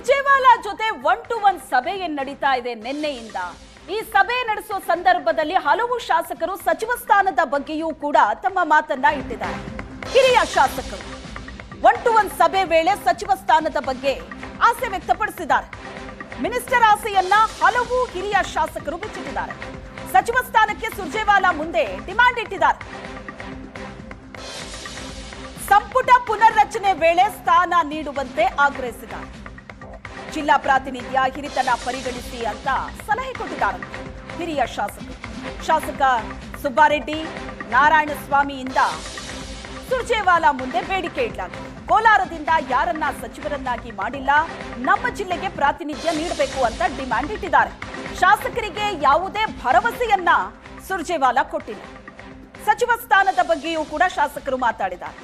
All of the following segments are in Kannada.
ಸುರ್ಜೇವಾಲಾ ಜೊತೆ 1-to-1 ಸಭೆ ನಡೀತಾ ಇದೆ ನಿನ್ನೆಯಿಂದ. ಈ ಸಭೆ ನಡೆಸೋ ಸಂದರ್ಭದಲ್ಲಿ ಹಲವು ಶಾಸಕರು ಸಚಿವ ಸ್ಥಾನದ ಬಗ್ಗೆಯೂ ಕೂಡ ತಮ್ಮ ಮಾತನ್ನ ಇಟ್ಟಿದ್ದಾರೆ. ಹಿರಿಯ ಶಾಸಕರು 1-to-1 ಸಭೆ ವೇಳೆ ಸಚಿವ ಸ್ಥಾನದ ಬಗ್ಗೆ ಆಸೆ ವ್ಯಕ್ತಪಡಿಸಿದ್ದಾರೆ. ಮಿನಿಸ್ಟರ್ ಆಸೆಯನ್ನ ಹಲವು ಹಿರಿಯ ಶಾಸಕರು ಬಿಚ್ಚಿಟ್ಟಿದ್ದಾರೆ. ಸಚಿವ ಸ್ಥಾನಕ್ಕೆ ಸುರ್ಜೇವಾಲಾ ಮುಂದೆ ಡಿಮಾಂಡ್ ಇಟ್ಟಿದ್ದಾರೆ. ಸಂಪುಟ ಪುನರ್ರಚನೆ ವೇಳೆ ಸ್ಥಾನ ನೀಡುವಂತೆ ಆಗ್ರಹಿಸಿದ್ದಾರೆ. ಜಿಲ್ಲಾ ಪ್ರಾತಿನಿಧ್ಯ ಹಿರಿತನ ಪರಿಗಣಿಸಿ ಅಂತ ಸಲಹೆ ಕೊಟ್ಟಿದ್ದಾರೆ ಹಿರಿಯ ಶಾಸಕರು. ಶಾಸಕ ಸುಬ್ಬಾರೆಡ್ಡಿ ನಾರಾಯಣಸ್ವಾಮಿಯಿಂದ ಸುರ್ಜೇವಾಲಾ ಮುಂದೆ ಬೇಡಿಕೆ ಇಡಲಾಗಿದೆ. ಕೋಲಾರದಿಂದ ಯಾರನ್ನ ಸಚಿವರನ್ನಾಗಿ ಮಾಡಿಲ್ಲ, ನಮ್ಮ ಜಿಲ್ಲೆಗೆ ಪ್ರಾತಿನಿಧ್ಯ ನೀಡಬೇಕು ಅಂತ ಡಿಮ್ಯಾಂಡ್ ಇಟ್ಟಿದ್ದಾರೆ. ಶಾಸಕರಿಗೆ ಯಾವುದೇ ಭರವಸೆಯನ್ನ ಸುರ್ಜೇವಾಲಾ ಕೊಟ್ಟಿಲ್ಲ. ಸಚಿವ ಸ್ಥಾನದ ಬಗ್ಗೆಯೂ ಕೂಡ ಶಾಸಕರು ಮಾತಾಡಿದ್ದಾರೆ.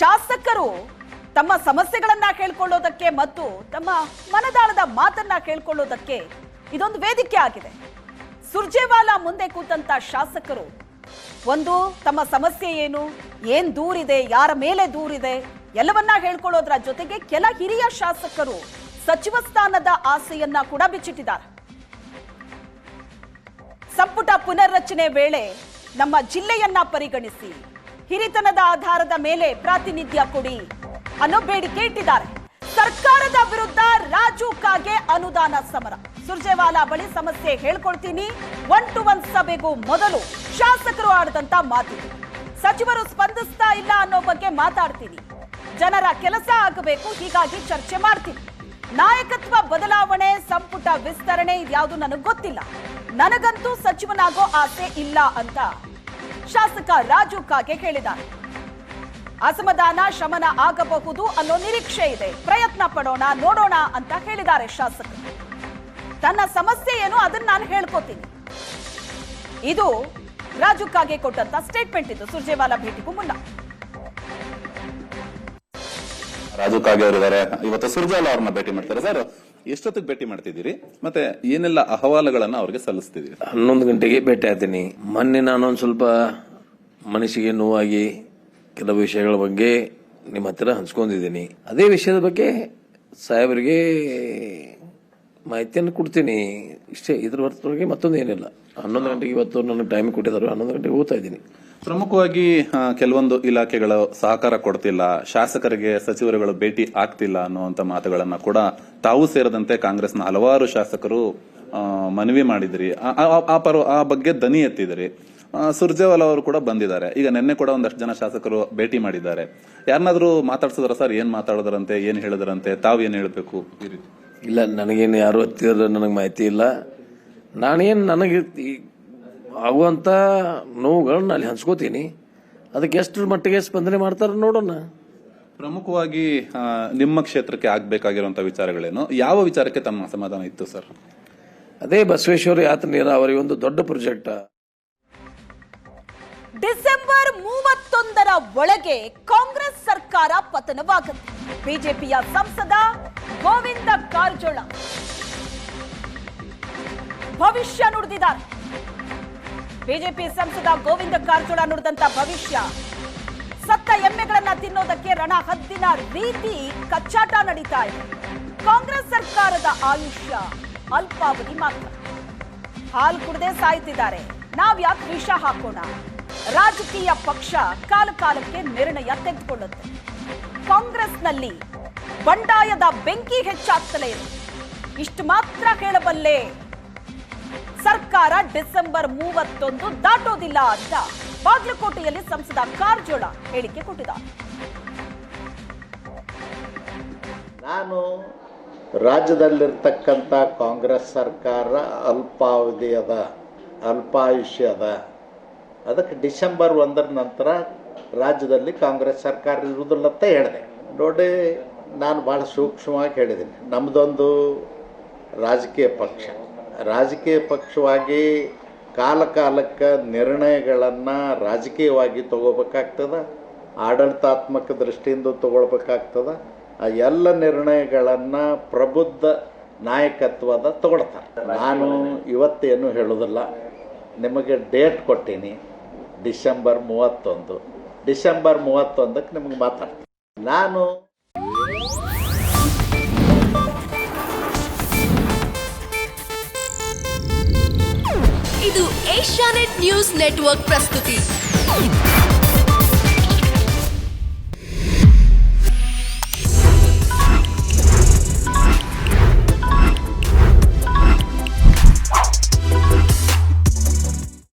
ಶಾಸಕರು ತಮ್ಮ ಸಮಸ್ಯೆಗಳನ್ನ ಕೇಳ್ಕೊಳ್ಳೋದಕ್ಕೆ ಮತ್ತು ತಮ್ಮ ಮನದಾಳದ ಮಾತನ್ನ ಕೇಳ್ಕೊಳ್ಳೋದಕ್ಕೆ ಇದೊಂದು ವೇದಿಕೆ ಆಗಿದೆ. ಸುರ್ಜೇವಾಲಾ ಮುಂದೆ ಕೂತಂತ ಶಾಸಕರು ಒಂದು ತಮ್ಮ ಸಮಸ್ಯೆ ಏನು, ಏನ್ ದೂರಿದೆ, ಯಾರ ಮೇಲೆ ದೂರಿದೆ ಎಲ್ಲವನ್ನ ಹೇಳ್ಕೊಳ್ಳೋದ್ರ ಜೊತೆಗೆ ಕೆಲ ಹಿರಿಯ ಶಾಸಕರು ಸಚಿವ ಸ್ಥಾನದ ಆಸೆಯನ್ನ ಕೂಡ ಬಿಚ್ಚಿಟ್ಟಿದ್ದಾರೆ. ಸಂಪುಟ ಪುನರ್ರಚನೆ ವೇಳೆ ನಮ್ಮ ಜಿಲ್ಲೆಯನ್ನ ಪರಿಗಣಿಸಿ ಹಿರಿತನದ ಆಧಾರದ ಮೇಲೆ ಪ್ರಾತಿನಿಧ್ಯ ಕೊಡಿ ಅನ್ನೋ ಬೇಡಿಕೆ ಇಟ್ಟಿದ್ದಾರೆ. ಸರ್ಕಾರದ ವಿರುದ್ಧ ರಾಜು ಕಾಗೆ ಅನುದಾನ ಸಮರ. ಸುರ್ಜೇವಾಲಾ ಬಳಿ ಸಮಸ್ಯೆ ಹೇಳ್ಕೊಳ್ತೀನಿ, 1-to-1 ಸಭೆಗೂ ಮೊದಲು ಶಾಸಕರು ಆಡಿದಂತ ಮಾತಿದೆ. ಸಚಿವರು ಸ್ಪಂದಿಸ್ತಾ ಇಲ್ಲ ಅನ್ನೋ ಬಗ್ಗೆ ಮಾತಾಡ್ತೀನಿ. ಜನರ ಕೆಲಸ ಆಗಬೇಕು, ಹೀಗಾಗಿ ಚರ್ಚೆ ಮಾಡ್ತೀನಿ. ನಾಯಕತ್ವ ಬದಲಾವಣೆ, ಸಂಪುಟ ವಿಸ್ತರಣೆ ಇದ್ಯಾವುದು ನನಗೆ ಗೊತ್ತಿಲ್ಲ. ನನಗಂತೂ ಸಚಿವನಾಗೋ ಆಸೆ ಇಲ್ಲ ಅಂತ ಶಾಸಕ ರಾಜು ಕಾಗೆ ಹೇಳಿದ್ದಾರೆ. ಅಸಮಾಧಾನ ಶಮನ ಆಗಬಹುದು ಅನ್ನೋ ನಿರೀಕ್ಷೆ ಇದೆ, ಪ್ರಯತ್ನ ಪಡೋಣ, ನೋಡೋಣ ಅಂತ ಹೇಳಿದ್ದಾರೆ ಶಾಸಕರು. ತನ್ನ ಸಮಸ್ಯೆ ಏನು ಅದನ್ನ ನಾನು ಹೇಳ್ಕೋತೀನಿ. ಇದು ರಾಜು ಕಾಗೆ ಕೊಟ್ಟಂತ ಸ್ಟೇಟ್ಮೆಂಟ್ ಇತ್ತು ಸುರ್ಜೇವಾಲಾ ಭೇಟಿಗೂ ಮುನ್ನ. ರಾಜು ಕಾಗೆ ಅವರಿದ್ದಾರೆ, ಇವತ್ತು ಸುರ್ಜೇವಾಲಾ ಅವ್ರನ್ನ ಭೇಟಿ ಮಾಡ್ತಾರೆ. ಸರ್, ಎಷ್ಟೊತ್ತಿಗೆ ಭೇಟಿ ಮಾಡ್ತಿದ್ದೀರಿ ಮತ್ತೆ ಏನೆಲ್ಲ ಅಹವಾಲುಗಳನ್ನ ಅವ್ರಿಗೆ ಸಲ್ಲಿಸ್ತಿದ್ದೀರಿ? 11 ಗಂಟೆಗೆ ಭೇಟಿ ಆಗ್ತೀನಿ. ಮೊನ್ನೆ ನಾನೊಂದು ಸ್ವಲ್ಪ ಮನಸ್ಸಿಗೆ ನೋವಾಗಿ ಕೆಲವು ವಿಷಯಗಳ ಬಗ್ಗೆ ನಿಮ್ಮ ಹತ್ರ ಹಂಚ್ಕೊಂಡಿದ್ದೀನಿ. ಅದೇ ವಿಷಯದ ಬಗ್ಗೆ ಸಾಹೇಬರಿಗೆ ಮಾಹಿತಿಯನ್ನು ಕೊಡ್ತೀನಿ. ಇಷ್ಟೇ, ಇದ್ರ ಹೊರತುಪಡಿಸಿ ಮತ್ತೊಂದು ಏನಿಲ್ಲ. 11 ಗಂಟೆಗೆ ಇವತ್ತು ನನಗೆ ಟೈಮ್ ಕೊಟ್ಟಿದ್ದಾರೆ. 11 ಗಂಟೆಗೆ ಹೋಗ್ತಾ ಇದ್ದೀನಿ. ಪ್ರಮುಖವಾಗಿ ಕೆಲವೊಂದು ಇಲಾಖೆಗಳು ಸಹಕಾರ ಕೊಡ್ತಿಲ್ಲ, ಶಾಸಕರಿಗೆ ಸಚಿವರುಗಳು ಭೇಟಿ ಆಗ್ತಿಲ್ಲ ಅನ್ನುವಂತ ಮಾತುಗಳನ್ನ ಕೂಡ ತಾವು ಸೇರಿದಂತೆ ಕಾಂಗ್ರೆಸ್ನ ಹಲವಾರು ಶಾಸಕರು ಮನವಿ ಮಾಡಿದ್ರಿ. ಆ ಬಗ್ಗೆ ದನಿ ಎತ್ತಿದ್ರಿ. ಸುರ್ಜೇವಾಲಾ ಅವರು ಕೂಡ ಬಂದಿದ್ದಾರೆ. ಈಗ ನಿನ್ನೆ ಕೂಡ ಒಂದಷ್ಟು ಜನ ಶಾಸಕರು ಭೇಟಿ ಮಾಡಿದ್ದಾರೆ. ಯಾರನ್ನಾದ್ರೂ ಮಾತಾಡ್ಸಿದ್ರ ಸರ್? ಏನ್ ಮಾತಾಡೋದ್ರಂತೆ, ಏನ್ ಹೇಳಿದ್ರಂತೆ, ತಾವ್ ಏನ್ ಹೇಳ್ಬೇಕು? ಈ ರೀತಿ ಇಲ್ಲ, ನನಗೇನು ಯಾರು ಹತ್ತಿರ ನನಗೆ ಮಾಹಿತಿ ಇಲ್ಲ. ನಾನೇನು ನನಗೆ ಆಗುವಂತ ನೋವುಗಳನ್ನ ಅಲ್ಲಿ ಹಂಚ್ಕೋತೀನಿ. ಅದಕ್ಕೆ ಎಷ್ಟು ಮಟ್ಟಿಗೆ ಸ್ಪಂದನೆ ಮಾಡ್ತಾರ ನೋಡೋಣ. ಪ್ರಮುಖವಾಗಿ ನಿಮ್ಮ ಕ್ಷೇತ್ರಕ್ಕೆ ಆಗ್ಬೇಕಾಗಿರುವಂತಹ ವಿಚಾರಗಳೇನು, ಯಾವ ವಿಚಾರಕ್ಕೆ ತಮ್ಮ ಅಸಮಾಧಾನ ಇತ್ತು ಸರ್? ಅದೇ ಬಸವೇಶ್ವರ ಯಾತ್ರೆ ನೀರಾವರಿ ಒಂದು ದೊಡ್ಡ ಪ್ರಾಜೆಕ್ಟ್. ಡಿಸೆಂಬರ್ 31ರ ಒಳಗೆ ಕಾಂಗ್ರೆಸ್ ಸರ್ಕಾರ ಪತನವಾಗುತ್ತೆ. ಬಿಜೆಪಿಯ ಸಂಸದ ಗೋವಿಂದ ಕಾರಜೋಳ ಭವಿಷ್ಯ ನುಡಿದಿದ್ದಾರೆ. ಬಿಜೆಪಿ ಸಂಸದ ಗೋವಿಂದ ಕಾರಜೋಳ ನುಡಿದಂತ ಭವಿಷ್ಯ, ಸತ್ತ ಎಮ್ಮೆಗಳನ್ನ ತಿನ್ನೋದಕ್ಕೆ ರಣಹದ್ದಿನ ರೀತಿ ಕಚ್ಚಾಟ ನಡೀತಾ ಇದೆ. ಕಾಂಗ್ರೆಸ್ ಸರ್ಕಾರದ ಆಯುಷ್ಯ ಅಲ್ಪಾವಧಿ ಮಾತ್ರ. ಹಾಲು ಕುಡದೆ ಸಾಯ್ತಿದ್ದಾರೆ, ನಾವ್ಯಾಕೆ ವಿಷ ಹಾಕೋಣ? ರಾಜಕೀಯ ಪಕ್ಷ ಕಾಲ ಕಾಲಕ್ಕೆ ನಿರ್ಣಯ ತೆಗೆದುಕೊಳ್ಳುತ್ತೆ. ಕಾಂಗ್ರೆಸ್ನಲ್ಲಿ ಬಂಡಾಯದ ಬೆಂಕಿ ಹೆಚ್ಚಾಗ್ತಲೇ ಇದೆ. ಇಷ್ಟು ಮಾತ್ರ ಹೇಳಬಲ್ಲೆ, ಸರ್ಕಾರ ಡಿಸೆಂಬರ್ 31 ದಾಟೋದಿಲ್ಲ ಅಂತ ಬಾಗಲಕೋಟೆಯಲ್ಲಿ ಸಂಸದ ಕಾರಜೋಳ ಹೇಳಿಕೆ ಕೊಟ್ಟಿದ್ದಾರೆ. ನಾನು ರಾಜ್ಯದಲ್ಲಿರ್ತಕ್ಕಂಥ ಕಾಂಗ್ರೆಸ್ ಸರ್ಕಾರ ಅಲ್ಪಾಯುಷ್ಯದ, ಅದಕ್ಕೆ ಡಿಸೆಂಬರ್ 1ರ ನಂತರ ರಾಜ್ಯದಲ್ಲಿ ಕಾಂಗ್ರೆಸ್ ಸರ್ಕಾರ ಇರುವುದಿಲ್ಲ ಅಂತ ಹೇಳಿದೆ. ನೋಡಿ, ನಾನು ಭಾಳ ಸೂಕ್ಷ್ಮವಾಗಿ ಹೇಳಿದ್ದೀನಿ. ನಮ್ಮದೊಂದು ರಾಜಕೀಯ ಪಕ್ಷವಾಗಿ ಕಾಲಕ್ಕೆ ನಿರ್ಣಯಗಳನ್ನು ರಾಜಕೀಯವಾಗಿ ತಗೋಬೇಕಾಗ್ತದೆ, ಆಡಳಿತಾತ್ಮಕ ದೃಷ್ಟಿಯಿಂದ ತಗೊಳ್ಬೇಕಾಗ್ತದೆ. ಆ ಎಲ್ಲ ನಿರ್ಣಯಗಳನ್ನು ಪ್ರಬುದ್ಧ ನಾಯಕತ್ವದ ತಗೊಳ್ತಾರೆ. ನಾನು ಇವತ್ತೇನು ಹೇಳೋದಿಲ್ಲ, ನಿಮಗೆ ಡೇಟ್ ಕೊಟ್ಟೀನಿ, ಡಿಸೆಂಬರ್ 31ಕ್ಕೆ ನಿಮಗೆ ಮಾತಾಡ್ತೀನಿ. ನಾನು ಇದು ಏಷ್ಯಾನೆಟ್ ನ್ಯೂಸ್ ನೆಟ್ವರ್ಕ್ ಪ್ರಸ್ತುತಿ.